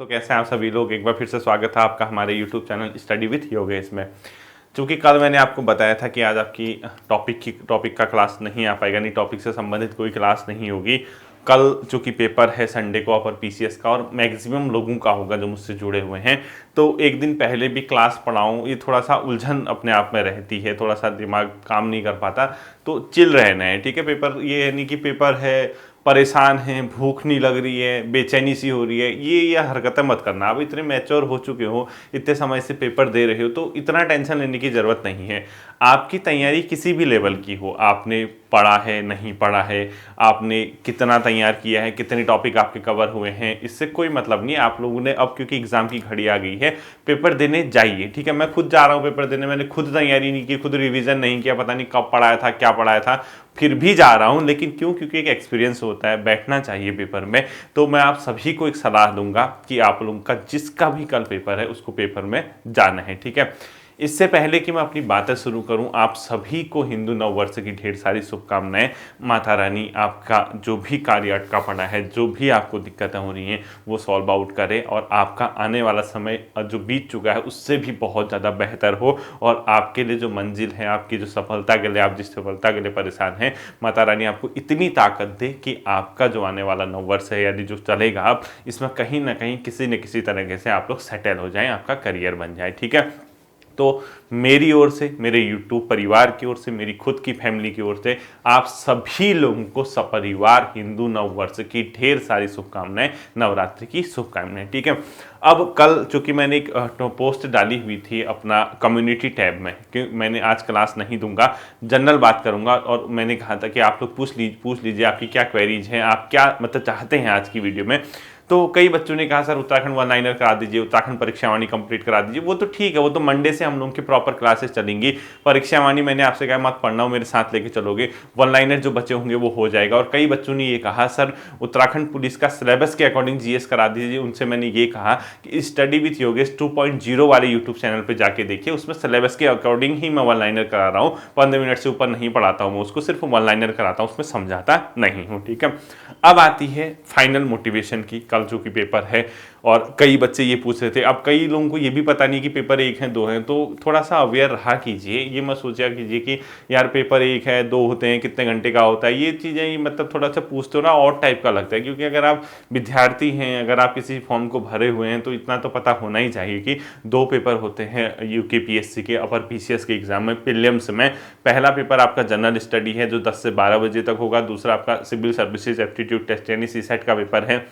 तो कैसे हैं आप सभी लोग। एक बार फिर से स्वागत है आपका हमारे YouTube channel study with Yogesh में। चूँकि कल मैंने आपको बताया था कि आज आपकी टॉपिक का क्लास नहीं आ पाएगा, नहीं टॉपिक से संबंधित कोई क्लास नहीं होगी। कल चूँकि पेपर है संडे को अपर पीसीएस का और मैक्सिमम लोगों का होगा जो मुझसे जुड़े हुए हैं, तो एक दिन पहले भी क्लास पढ़ाऊँ ये थोड़ा सा उलझन अपने आप में रहती है, थोड़ा सा दिमाग काम नहीं कर पाता। तो चिल रहना है, ठीक है। पेपर ये नहीं कि पेपर है परेशान हैं, भूख नहीं लग रही है, बेचैनी सी हो रही है, ये हरकतें मत करना। आप इतने मैच्योर हो चुके हो, इतने समय से पेपर दे रहे हो, तो इतना टेंशन लेने की ज़रूरत नहीं है। आपकी तैयारी किसी भी लेवल की हो, आपने पढ़ा है नहीं पढ़ा है, आपने कितना तैयार किया है, कितने टॉपिक आपके कवर हुए हैं, इससे कोई मतलब नहीं। आप लोगों ने अब क्योंकि एग्ज़ाम की घड़ी आ गई है, पेपर देने जाइए, ठीक है। मैं खुद जा रहा हूँ पेपर देने, मैंने खुद तैयारी नहीं की, खुद रिवीजन नहीं किया, पता नहीं कब पढ़ाया था क्या पढ़ाया था, फिर भी जा रहा हूं। लेकिन क्यों? क्योंकि एक एक्सपीरियंस होता है, बैठना चाहिए पेपर में। तो मैं आप सभी को एक सलाह दूंगा कि आप लोगों का जिसका भी कल पेपर है उसको पेपर में जाना है, ठीक है। इससे पहले कि मैं अपनी बातें शुरू करूं, आप सभी को हिंदू नववर्ष की ढेर सारी शुभकामनाएं। माता रानी आपका जो भी कार्य अटका पड़ा है, जो भी आपको दिक्कतें हो रही हैं, वो सॉल्व आउट करे और आपका आने वाला समय जो बीत चुका है उससे भी बहुत ज़्यादा बेहतर हो। और आपके लिए जो मंजिल है, आपकी जो सफलता के लिए, आप जिस सफलता के लिए परेशान हैं, माता रानी आपको इतनी ताकत दे कि आपका जो आने वाला नववर्ष है, यानी जो चलेगा आप, इसमें कहीं ना कहीं किसी न किसी तरीके से आप लोग सेटल हो जाएं, आपका करियर बन जाए, ठीक है। तो मेरी ओर से, मेरे YouTube परिवार की ओर से, मेरी खुद की फैमिली की ओर से आप सभी लोगों को सपरिवार हिंदू नववर्ष की ढेर सारी शुभकामनाएं, नवरात्रि की शुभकामनाएं, ठीक है। अब कल चूंकि मैंने एक पोस्ट डाली हुई थी अपना कम्युनिटी टैब में कि मैंने आज क्लास नहीं दूंगा, जनरल बात करूंगा, और मैंने कहा था कि आप लोग पूछ लीजिए आपकी क्या क्वेरीज हैं, आप क्या मतलब चाहते हैं आज की वीडियो में। तो कई बच्चों ने कहा सर उत्तराखंड वन लाइनर करा दीजिए, उत्तराखंड परीक्षावाणी कंप्लीट करा दीजिए। वो तो ठीक है, वो तो मंडे से हम लोगों की प्रॉपर क्लासेस चलेंगी। परीक्षावाणी मैंने आपसे कहा मत पढ़ना, मेरे साथ लेके चलोगे, वन लाइनर जो बच्चे होंगे वो हो जाएगा। और कई बच्चों ने ये कहा सर उत्तराखंड पुलिस का सिलेबस के अकॉर्डिंग जीएस करा दीजिए। उनसे मैंने ये कहा कि स्टडी विथ योगेश 2.0 वाले यूट्यूब चैनल पर जाके देखिए, उसमें सिलेबस के अकॉर्डिंग ही मैं वन लाइनर करा रहा हूँ। 15 मिनट से ऊपर नहीं पढ़ाता हूँ मैं उसको, सिर्फ वन लाइनर कराता हूँ, उसमें समझाता नहीं हूँ, ठीक है। अब आती है फाइनल मोटिवेशन की। कल जो कि पेपर है और कई बच्चे ये पूछ रहे थे, अब कई लोगों को ये भी पता नहीं कि पेपर 1 है 2 है, तो थोड़ा सा अवेयर रहा कीजिए। ये मत सोचा कीजिए कि यार पेपर 1 है 2 होते हैं, कितने घंटे का होता है, ये चीज़ें ये मतलब थोड़ा सा पूछते हो ना और टाइप का लगता है। क्योंकि अगर आप विद्यार्थी हैं, अगर आप किसी फॉर्म को भरे हुए हैं, तो इतना तो पता होना ही चाहिए कि 2 पेपर होते हैं यूकेपीएससी के अपर पीसीएस के एग्जाम में, प्रीलिम्स में। पहला पेपर आपका जनरल स्टडी है जो 10 से 12 बजे तक होगा। दूसरा आपका सिविल सर्विसेज एप्टीट्यूड टेस्ट यानी सीसेट का पेपर है,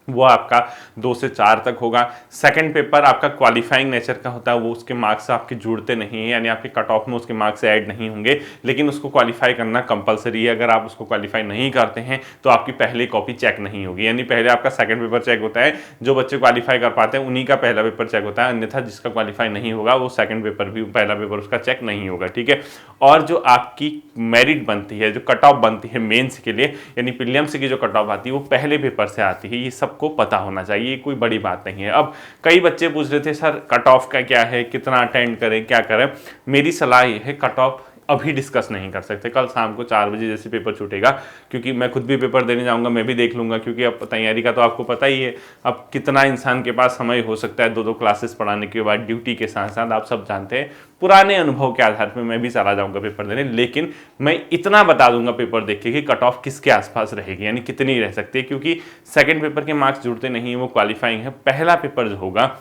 वो आपका 2 से 4 तक होगा। सेकंड पेपर आपका क्वालिफाइंग नेचर का होता है, वो उसके मार्क्स आपके जुड़ते नहीं हैं, यानी आपके कट ऑफ में उसके मार्क्स ऐड नहीं होंगे, लेकिन उसको क्वालिफाई करना कंपलसरी है। अगर आप उसको क्वालिफाई नहीं करते हैं तो आपकी पहली कॉपी चेक नहीं होगी, यानी पहले आपका सेकंड पेपर चेक होता है। जो बच्चे क्वालिफाई कर पाते हैं उन्हीं का पहला पेपर चेक होता है, अन्यथा जिसका क्वालिफाई नहीं होगा वो सेकंड पेपर भी, पहला पेपर उसका चेक नहीं होगा, ठीक है। और जो आपकी मेरिट बनती है, जो कट ऑफ बनती है मेंस के लिए, यानी प्रीलिम्स की जो कट ऑफ आती है, वो पहले पेपर से आती है। ये सबको पता होना चाहिए, कोई बड़ी बात नहीं है। अब कई बच्चे पूछ रहे थे सर कट ऑफ का क्या है, कितना अटेंड करें, क्या करें। मेरी सलाह ये है, कट ऑफ अभी डिस्कस नहीं कर सकते, कल शाम को 4 बजे जैसे पेपर छूटेगा, क्योंकि मैं खुद भी पेपर देने जाऊंगा, मैं भी देख लूंगा। क्योंकि अब तैयारी का तो आपको पता ही है, अब कितना इंसान के पास समय हो सकता है 2-2 क्लासेस पढ़ाने के बाद ड्यूटी के साथ साथ, आप सब जानते हैं। पुराने अनुभव के आधार पर मैं भी चला जाऊंगा पेपर देने, लेकिन मैं इतना बता दूंगा पेपर देख के कि कट ऑफ किसके आसपास रहेगी, यानी कितनी रह सकती है। क्योंकि सेकेंड पेपर के मार्क्स जुड़ते नहीं है, वो क्वालिफाइंग है। पहला पेपर जो होगा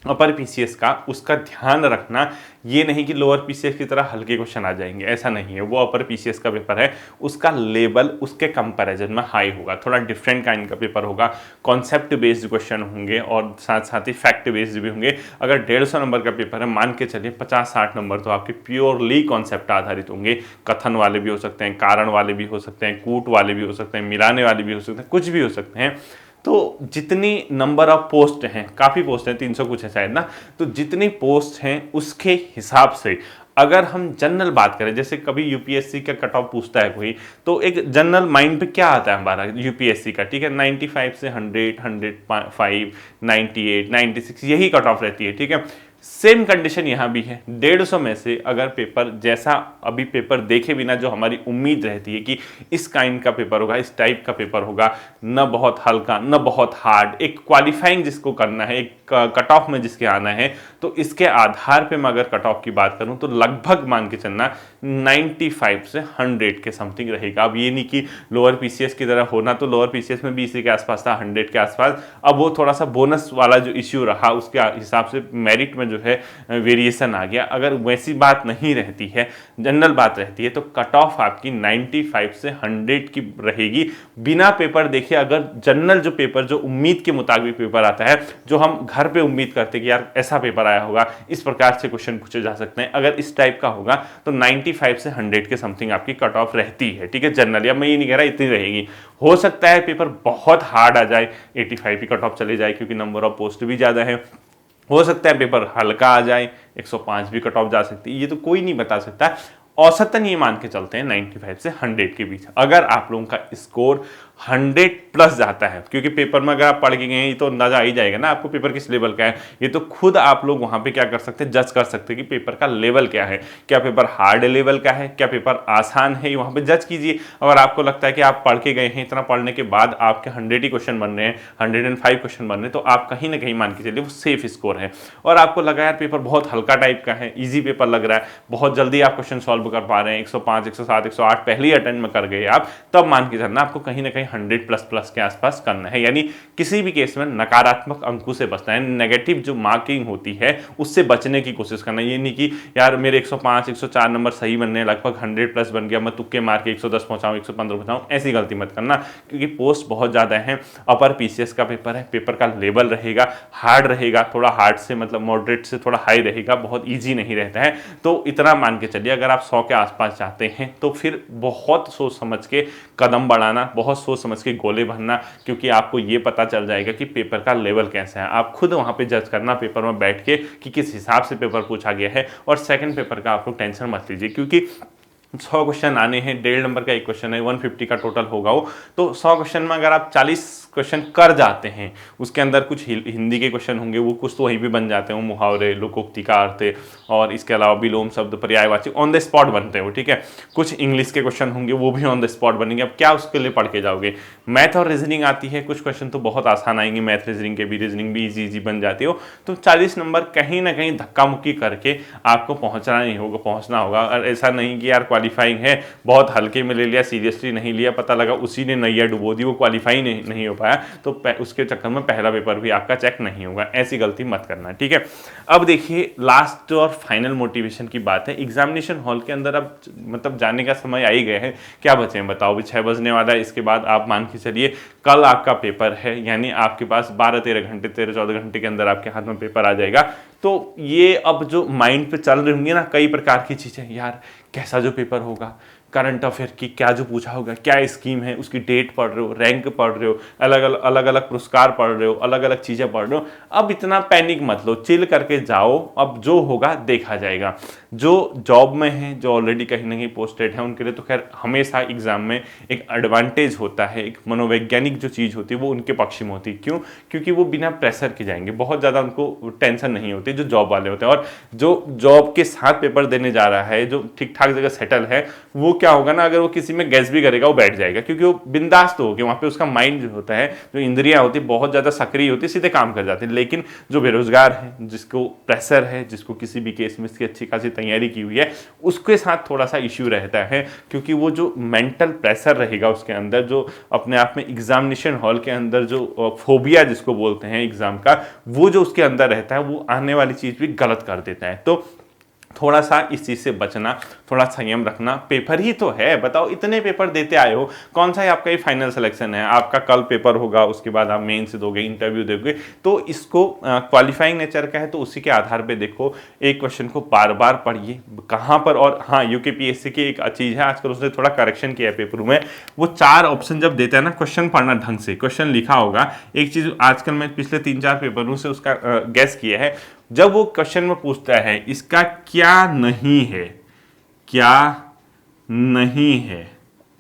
अपर पीसीएस का, उसका ध्यान रखना, ये नहीं कि लोअर पीसीएस की तरह हल्के क्वेश्चन आ जाएंगे, ऐसा नहीं है। वो अपर पीसीएस का पेपर है, उसका लेवल उसके कंपैरिजन में हाई होगा, थोड़ा डिफरेंट काइंड का पेपर होगा। कॉन्सेप्ट बेस्ड क्वेश्चन होंगे और साथ साथ ही फैक्ट बेस्ड भी होंगे। अगर 150 नंबर का पेपर है, मान के चलिए 50-60 नंबर तो आपके प्योरली कॉन्सेप्ट आधारित होंगे। कथन वाले भी हो सकते हैं, कारण वाले भी हो सकते हैं, कूट वाले भी हो सकते हैं, मिलाने वाले भी हो सकते हैं, कुछ भी हो सकते हैं। तो जितनी नंबर ऑफ पोस्ट हैं, काफ़ी पोस्ट हैं, 300 कुछ है शायद ना, तो जितनी पोस्ट हैं उसके हिसाब से अगर हम जनरल बात करें, जैसे कभी यूपीएससी का कट ऑफ पूछता है कोई, तो एक जनरल माइंड पे क्या आता है हमारा यूपीएससी का, ठीक है, 95 से 100, 105, 98, 96 यही कट ऑफ रहती है, ठीक है। सेम कंडीशन यहाँ भी है। 150 में से अगर पेपर जैसा अभी पेपर देखे बिना जो हमारी उम्मीद रहती है कि इस काइंड का पेपर होगा, इस टाइप का पेपर होगा, न बहुत हल्का न बहुत हार्ड, एक क्वालिफाइंग जिसको करना है, एक कट ऑफ में जिसके आना है, तो इसके आधार पे मैं अगर कट ऑफ की बात करूं तो लगभग मान के चलना 95 से 100 के समथिंग रहेगा। अब ये नहीं कि लोअर पीसीएस की तरह होना, तो लोअर पीसीएस में भी इसी के आसपास था, 100 के आसपास। अब वो थोड़ा सा बोनस वाला जो इश्यू रहा उसके हिसाब से मेरिट में जो है वेरिएशन आ गया। अगर वैसी बात नहीं रहती है, जनरल बात रहती है, तो कट ऑफ आपकी 95 से 100 की रहेगी बिना पेपर देखे। अगर जनरल जो पेपर जो उम्मीद के मुताबिक पेपर आता है, जो हम घर पे उम्मीद करते कि यार ऐसा पेपर आया होगा, इस प्रकार से क्वेश्चन पूछे जा सकते हैं, अगर इस टाइप का होगा तो 95 से 100 के समथिंग आपकी कट ऑफ रहती है। ठीक है, जनरली। अब मैं ये नहीं कह रहा इतनी रहेगी, हो सकता है पेपर बहुत हार्ड आ जाए, 85 की कट ऑफ चले जाए, क्योंकि नंबर ऑफ पोस्ट भी ज़्यादा है। हो सकता है पेपर हल्का आ जाए, 105 भी कट ऑफ जा सकती है, ये तो कोई नहीं बता सकता। औसतन ये मान के चलते हैं 95 से 100 के बीच। अगर आप लोगों का स्कोर 100 प्लस जाता है, क्योंकि पेपर में अगर आप पढ़ के गए हैं तो अंदाजा आ ही जाएगा ना आपको पेपर किस लेवल का है। ये तो खुद आप लोग वहां पे क्या कर सकते हैं, जज कर सकते हैं कि पेपर का लेवल क्या है, क्या पेपर हार्ड लेवल का है, क्या पेपर आसान है, वहां पे जज कीजिए। अगर आपको लगता है कि आप पढ़ के गए हैं, इतना पढ़ने के बाद आपके 100 ही क्वेश्चन बन रहे हैं, 105 क्वेश्चन बन रहे हैं, तो आप कहीं ना कहीं मान के चलिए वो सेफ स्कोर है। और आपको लगा यार पेपर बहुत हल्का टाइप का है, ईजी पेपर लग रहा है, बहुत जल्दी आप क्वेश्चन सॉल्व कर पा रहे हैं, 105, 107, 108 पहले ही अटेंड में कर गए आप, तब मान के चलना आपको कहीं ना कहीं 100 प्लस प्लस के आसपास करना है। यानी किसी भी केस में नकारात्मक अंकों से बचना है, नेगेटिव जो मार्किंग होती है उससे बचने की कोशिश करना है। ये नहीं कि यार मेरे 105, 104 नंबर सही बनने, लगभग 100 प्लस बन गया, मैं तुक्के मार के 110 पहुंचाऊं, 115 पहुंचाऊं, ऐसी गलती मत करना, क्योंकि पोस्ट बहुत ज्यादा है। अपर पीसीएस का पेपर है, पेपर का लेवल रहेगा, हार्ड रहेगा, थोड़ा हार्ड से मतलब मॉडरेट से थोड़ा हाई रहेगा, बहुत ईजी नहीं रहता है। तो इतना मान के चलिए अगर आप 100 के आसपास चाहते हैं तो फिर बहुत सोच समझ के कदम बढ़ाना, बहुत सोच समझ के गोले भरना, क्योंकि आपको ये पता चल जाएगा कि पेपर का लेवल कैसा है। आप खुद वहां पे जज करना पेपर में बैठ के कि किस हिसाब से पेपर पूछा गया है। और सेकंड पेपर का आप लोग टेंशन मत लीजिए, क्योंकि 100 क्वेश्चन आने हैं, 1.5 नंबर का एक क्वेश्चन है, 150 का टोटल होगा वो। तो 100 क्वेश्चन में अगर आप 40 क्वेश्चन कर जाते हैं, उसके अंदर कुछ हिंदी के क्वेश्चन होंगे, वो कुछ तो वहीं भी बन जाते हैं, मुहावरे, लोकोक्ति का अर्थ, और इसके अलावा विलोम शब्द, पर्यायवाची ऑन द स्पॉट बनते हैं वो। ठीक है, कुछ इंग्लिश के क्वेश्चन होंगे, वो भी ऑन द स्पॉट बनेंगे। अब क्या उसके लिए पढ़ के जाओगे। मैथ और रीजनिंग आती है, कुछ क्वेश्चन तो बहुत आसान आएंगे, मैथ रीजनिंग के भी, रीजनिंग भी ईजी बन जाती हो। तो 40 नंबर कहीं ना कहीं धक्का मुक्की करके आपको पहुंचना होगा। और ऐसा नहीं कि यार क्वालिफाइंग है, बहुत हल्के में ले लिया, सीरियसली नहीं लिया, पता लगा उसी ने नैया डुबो दी, वो क्वालिफाई नहीं हो पाया, तो उसके चक्कर में पहला पेपर भी आपका चेक नहीं होगा। ऐसी गलती मत करना। ठीक है, अब देखिए लास्ट और फाइनल मोटिवेशन की बात है। एग्जामिनेशन हॉल के अंदर अब मतलब जाने का समय आ ही गए हैं, क्या बचे हैं बताओ। भी 6 बजने वाला है, इसके बाद आप मान के चलिए कल आपका पेपर है, यानी आपके पास 12-13 घंटे, 13-14 घंटे के अंदर आपके हाथ में पेपर आ जाएगा। तो ये अब जो माइंड पे चल रही होंगी ना कई प्रकार की चीजें, यार कैसा जो पेपर होगा, करंट अफेयर की क्या जो पूछा होगा, क्या स्कीम है, उसकी डेट पढ़ रहे हो, रैंक पढ़ रहे हो, अलग अलग पुरस्कार पढ़ रहे हो, अलग अलग चीज़ें पढ़ रहे हो। अब इतना पैनिक मत लो, चिल करके जाओ, अब जो होगा देखा जाएगा। जो जॉब में है, जो ऑलरेडी कहीं ना कहीं पोस्टेड है, उनके लिए तो खैर हमेशा एग्जाम में एक एडवांटेज होता है, एक मनोवैज्ञानिक जो चीज़ होती है वो उनके पक्ष में होती है। क्यों? क्योंकि वो बिना प्रेशर के जाएंगे, बहुत ज़्यादा उनको टेंशन नहीं होती, जो जॉब वाले होते हैं। और जो जॉब के साथ पेपर देने जा रहा है, जो ठीक ठाक जगह सेटल है, वो क्या होगा ना, अगर वो किसी में गैस भी करेगा वो बैठ जाएगा, क्योंकि वो बिंदास तो हो गया, वहां पे उसका माइंड जो होता है, जो इंद्रियां होती है बहुत ज्यादा सक्रिय होती है, सीधे काम कर जाते हैं। लेकिन जो बेरोजगार है, जिसको प्रेशर है, जिसको किसी भी केस में इसकी अच्छी खासी तैयारी की हुई है, उसके साथ थोड़ा सा इश्यू रहता है, क्योंकि वो जो मेंटल प्रेशर रहेगा उसके अंदर, जो अपने आप में एग्जामिनेशन हॉल के अंदर जो फोबिया जिसको बोलते हैं एग्जाम का, वो जो उसके अंदर रहता है, वो आने वाली चीज भी गलत कर देता है। तो थोड़ा सा इस चीज़ से बचना, थोड़ा संयम रखना। पेपर ही तो है, बताओ इतने पेपर देते आए हो, कौन सा ही आपका ये फाइनल सिलेक्शन है। आपका कल पेपर होगा, उसके बाद आप मेंस दोगे, इंटरव्यू दोगे, तो इसको क्वालिफाइंग नेचर का है, तो उसी के आधार पे देखो, एक क्वेश्चन को बार बार पढ़िए कहाँ पर। और हाँ, यूकेपीएससी की एक चीज़ है, आजकल उसने थोड़ा करेक्शन किया है पेपर में, वो 4 ऑप्शन जब देता है ना, क्वेश्चन पढ़ना ढंग से, क्वेश्चन लिखा होगा। एक चीज़ आजकल मैं पिछले 3-4 पेपरों से उसका गैस किया है, जब वो क्वेश्चन में पूछता है इसका क्या नहीं है, क्या नहीं है,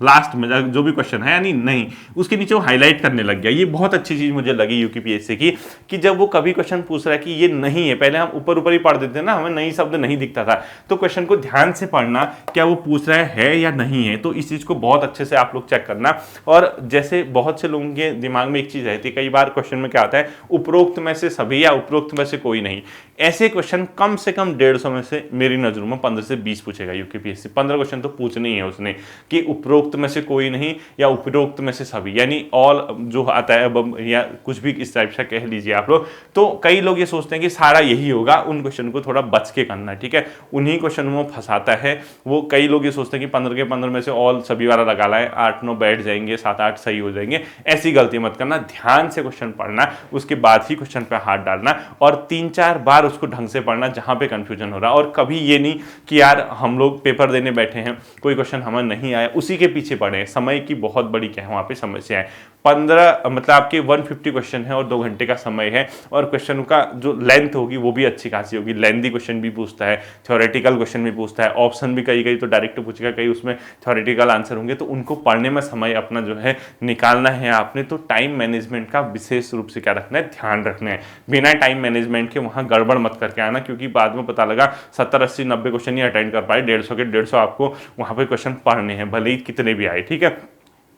लास्ट में जो भी क्वेश्चन है, यानी नहीं, उसके नीचे वो हाईलाइट करने लग गया। ये बहुत अच्छी चीज मुझे लगी यूपीपीएससी की, कि जब वो कभी क्वेश्चन पूछ रहा है कि ये नहीं है, पहले हम ऊपर ऊपर ही पढ़ देते ना, हमें नई शब्द नहीं दिखता था, तो क्वेश्चन को ध्यान से पढ़ना, क्या वो पूछ रहा है या नहीं है, तो इस चीज को बहुत अच्छे से आप लोग चेक करना। और जैसे बहुत से लोगों के दिमाग में एक चीज रहती है, कई बार क्वेश्चन में क्या आता है, उपरोक्त में से सभी या उपरोक्त में से कोई नहीं। ऐसे क्वेश्चन कम से कम 150 में से मेरी नजरों में 15 से 20 पूछेगा यूपीपीएससी। 15 क्वेश्चन तो पूछने ही है उसने, कि उपरोक्त में से कोई नहीं या उपरोक्त में से सभी, यानी ऑल जो आता है अब, या कुछ भी इस टाइप से कह लीजिए आप लोग। तो कई लोग ये सोचते हैं कि सारा यही होगा, उन क्वेश्चन को थोड़ा बच के करना है, ठीक है, उन्हीं क्वेश्चन में फंसाता है वो। कई लोग ये सोचते हैं कि 15 के 15 में से ऑल सभी वाला लगा लाए, 8-9 बैठ जाएंगे, 7-8 सही हो जाएंगे। ऐसी गलती मत करना, ध्यान से क्वेश्चन पढ़ना, उसके बाद ही क्वेश्चन पे हाथ डालना, और 3-4 बार उसको ढंग से पढ़ना जहां पे कंफ्यूजन हो रहा है। और कभी ये नहीं कि यार हम लोग पेपर देने बैठे हैं, कोई क्वेश्चन हमें नहीं आया, उसी के पीछे पढ़े। समय की बहुत बड़ी क्या है वहां पे समस्या है। 15 मतलब आपके 150 क्वेश्चन है और 2 घंटे का समय है, और क्वेश्चन का जो लेंथ होगी वो भी अच्छी खासी होगी। लेंथी क्वेश्चन भी पूछता है, थ्योरेटिकल क्वेश्चन भी पूछता है, ऑप्शन भी कई तो डायरेक्ट पूछेगा, कई उसमें थ्योरेटिकल आंसर होंगे, तो उनको पढ़ने में समय अपना जो है निकालना है आपने। तो टाइम मैनेजमेंट का विशेष रूप से क्या रखना है, ध्यान रखना है। बिना टाइम मैनेजमेंट के वहां गड़बड़ मत करके आना, क्योंकि बाद में पता लगा 70, 80, 90 क्वेश्चन ही अटेंड कर पाए, 150 के 150 आपको वहां पे क्वेश्चन पढ़ने हैं, भले ही कितने भी आए, ठीक है।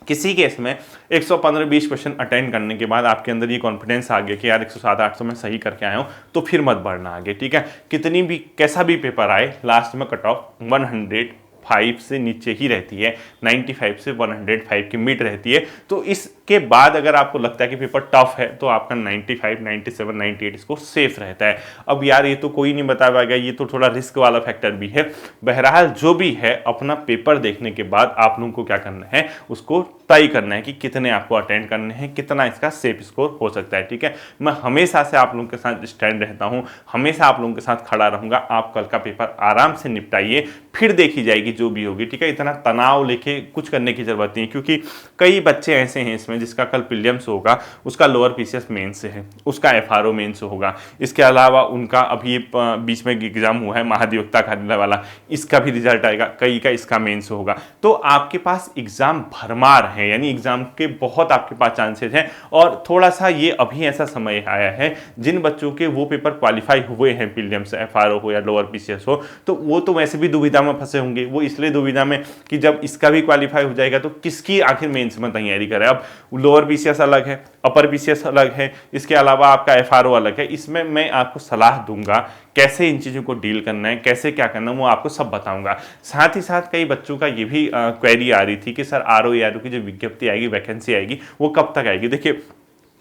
किसी केस में 115-20 क्वेश्चन अटेंड करने के बाद आपके अंदर ये कॉन्फिडेंस आ गया कि यार 107-800 में सही करके आया हूं, तो फिर मत बढ़ना आगे, ठीक है। कितनी भी कैसा भी पेपर आए, लास्ट में कट ऑफ 105 से नीचे ही रहती है, 95 से 105 की मिड रहती है। तो इसके बाद अगर आपको लगता है कि पेपर टफ है, तो आपका 95, 97, 98 इसको सेफ रहता है। अब यार ये तो कोई नहीं बता पाएगा, ये तो थोड़ा रिस्क वाला फैक्टर भी है। बहरहाल जो भी है, अपना पेपर देखने के बाद आप लोगों को क्या करना है, उसको तय करना है कि कितने आपको अटेंड करने हैं, कितना इसका सेफ स्कोर हो सकता है, ठीक है। मैं हमेशा से आप लोगों के साथ स्टैंड रहता हूं, हमेशा आप लोगों के साथ खड़ा रहूंगा। आप कल का पेपर आराम से निपटाइए, फिर देखी जाएगी जो भी होगी, ठीक है। इतना तनाव लेके कुछ करने की जरूरत नहीं है, क्योंकि कई बच्चे ऐसे हैं इसमें जिसका कल प्रीलिम्स होगा, उसका लोअर पीसीएस मेन से है, उसका एफआरओ मेन से होगा, इसके अलावा उनका अभी बीच में एग्जाम हुआ है महाधिवक्ता कार्यालय वाला, इसका भी रिजल्ट आएगा, कई का इसका मेन से होगा। तो आपके पास एग्जाम भरमार है, यानी एग्जाम के बहुत आपके पास चांसेस हैं। और थोड़ा सा ये अभी ऐसा समय आया है, जिन बच्चों के वो पेपर क्वालिफाई हुए हैं, प्रीलिम्स एफआरओ हो या लोअर पीसीएस हो, तो वो तो वैसे भी दुविधा में फंसे होंगे। वो इसलिए दुविधा में कि जब इसका भी क्वालिफाई हो जाएगा तो किसकी आखिर मेंस में तैयारी करे। अब लोअर पीसीएस अलग है, अपर पीसीएस अलग है, इसके अलावा आपका एफआरओ अलग है। इसमें मैं आपको सलाह दूंगा कैसे इन चीज़ों को डील करना है, कैसे क्या करना है, वो आपको सब बताऊंगा। साथ ही साथ कई बच्चों का ये भी क्वेरी आ रही थी कि सर आरओ की जो विज्ञप्ति आएगी, वैकेंसी आएगी, वो कब तक आएगी। देखिए,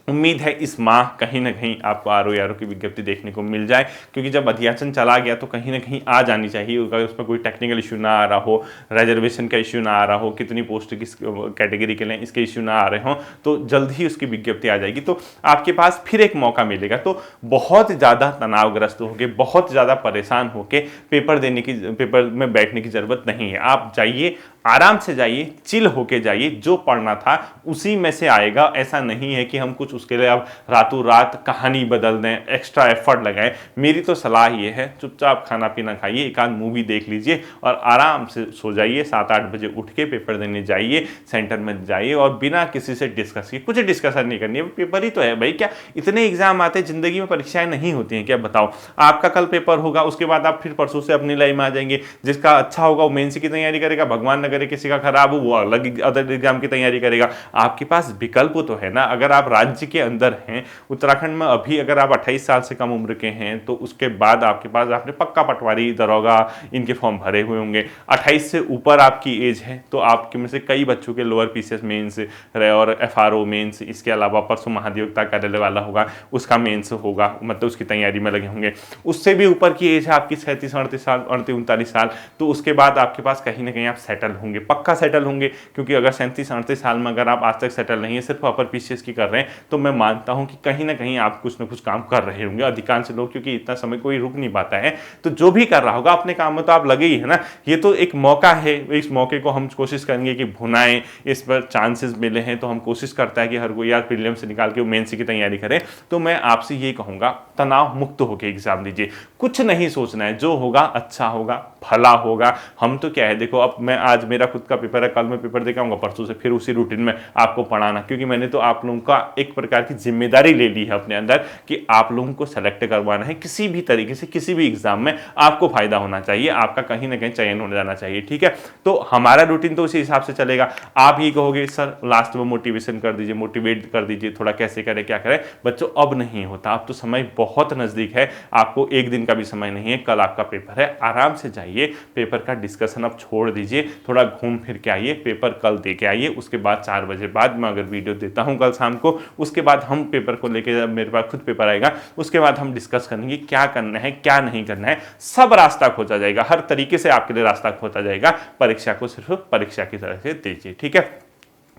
उम्मीद है इस माह कहीं ना कहीं आपको आरओ की विज्ञप्ति देखने को मिल जाए, क्योंकि जब अध्याचन चला गया तो कहीं ना कहीं आ जानी चाहिए। अगर उसमें कोई टेक्निकल इश्यू ना आ रहा हो, रिजर्वेशन का इश्यू ना आ रहा हो, कितनी पोस्ट किस कैटेगरी के लिए इसके इश्यू ना आ रहे हों, तो जल्द ही उसकी विज्ञप्ति आ जाएगी, तो आपके पास फिर एक मौका मिलेगा। तो बहुत ज़्यादा तनावग्रस्त होके, बहुत ज़्यादा परेशान होके पेपर में बैठने की जरूरत नहीं है। आप जाइए, आराम से जाइए, चिल होके जाइए, जो पढ़ना था उसी में से आएगा। ऐसा नहीं है कि हम कुछ उसके लिए अब रातों रात कहानी बदल दें, एक्स्ट्रा एफर्ट लगाएं। मेरी तो सलाह ये है, चुपचाप खाना पीना खाइए, एक आध मूवी देख लीजिए और आराम से सो जाइए। 7-8 बजे उठ के पेपर देने जाइए, सेंटर में जाइए, और बिना किसी से डिस्कस किए, कुछ डिस्कशन नहीं करनी है। पेपर ही तो है भाई, क्या इतने एग्जाम आते हैं, जिंदगी में परीक्षाएं नहीं होती हैं क्या? बताओ। आपका कल पेपर होगा, उसके बाद आप फिर परसों से अपनी लाइन में आ जाएंगे। जिसका अच्छा होगा वो मेंस की तैयारी करेगा, भगवान न करे किसी का खराब हो वो अलग अदर एग्जाम की तैयारी करेगा। आपके पास विकल्प तो है ना। अगर आप राज्य के अंदर हैं, उत्तराखंड में अभी अगर आप 28 साल से कम उम्र के हैं, तो उसके बाद आपके पास आपने पक्का पटवारी, दरोगा, इनके फॉर्म भरे हुए होंगे। 28 से ऊपर आपकी एज है, तो आपके में से कई बच्चों के लोअर पीसीएस मेंस और एफआरओ मेंस, इसके अलावा परसों महाधिवक्ता कार्यालय वाला होगा, उसका मेंस होगा, मतलब उसकी तैयारी में लगे होंगे। उससे भी ऊपर की एज है आपकी 37, 38 साल, 39 साल, तो उसके बाद आपके पास कहीं ना कहीं आप सेटल होंगे, पक्का सेटल होंगे। क्योंकि अगर 37-38 साल में अगर आप आज तक सेटल नहीं है, सिर्फ अपर पीसीएस की कर रहे हैं, तो मैं मानता हूं कि कहीं ना कहीं आप कुछ ना कुछ काम कर रहे होंगे। अधिकांश लोग, क्योंकि इतना समय कोई रुक नहीं पाता है, तो जो भी कर रहा होगा अपने काम में तो आप लगे ही है ना। ये तो एक मौका है, इस मौके को हम कोशिश करेंगे कि भुनाएं, इस पर चांसेस मिले हैं तो हम कोशिश करता है कि हर कोई यार प्रीलिम्स से निकाल के वो मेंस की तैयारी करे। तो मैं आपसे ये कहूंगा, तनाव मुक्त होकर एग्जाम दीजिए, कुछ नहीं सोचना है, जो होगा अच्छा होगा, भला होगा। हम तो क्या है, देखो अब मैं आज मेरा खुद का पेपर है, कल मैं पेपर देके आऊँगा, परसों से फिर उसी रूटीन में आपको पढ़ाना, क्योंकि मैंने तो आप लोगों का एक प्रकार की जिम्मेदारी ले ली है अपने अंदर कि आप लोगों को सेलेक्ट करवाना है। किसी भी तरीके से किसी भी एग्जाम में आपको फायदा होना चाहिए, आपका कहीं ना कहीं चयन हो जाना चाहिए, ठीक है। तो हमारा रूटीन तो उसी हिसाब से चलेगा। आप ये कहोगे सर लास्ट में मोटिवेशन कर दीजिए, मोटिवेट कर दीजिए, थोड़ा कैसे करें क्या करें, बच्चों अब नहीं होता, अब तो समय बहुत नजदीक है, आपको एक दिन का भी समय नहीं है, कल आपका पेपर है, आराम से जाइए, पेपर का डिस्कशन अब छोड़ दीजिए, थोड़ा घूम फिर के आइए, पेपर कल दे के आइए, उसके बाद 4 बजे बाद मैं अगर वीडियो देता हूं कल शाम को, उसके बाद हम पेपर को लेके, जब मेरे पास खुद पेपर आएगा उसके बाद हम डिस्कस करेंगे क्या करना है क्या नहीं करना है, सब रास्ता खोजा जाएगा, हर तरीके से आपके लिए रास्ता खोजा जाएगा। परीक्षा को सिर्फ परीक्षा की तरह से दीजिए, ठीक है।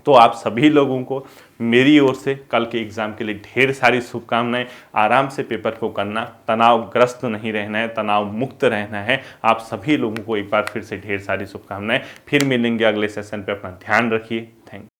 तो आप सभी लोगों को मेरी ओर से कल के एग्जाम के लिए ढेर सारी शुभकामनाएं। आराम से पेपर को करना, तनावग्रस्त नहीं रहना है, तनाव मुक्त रहना है। आप सभी लोगों को एक बार फिर से ढेर सारी शुभकामनाएं। फिर मिलेंगे अगले सेशन पे, अपना ध्यान रखिए। Thank you.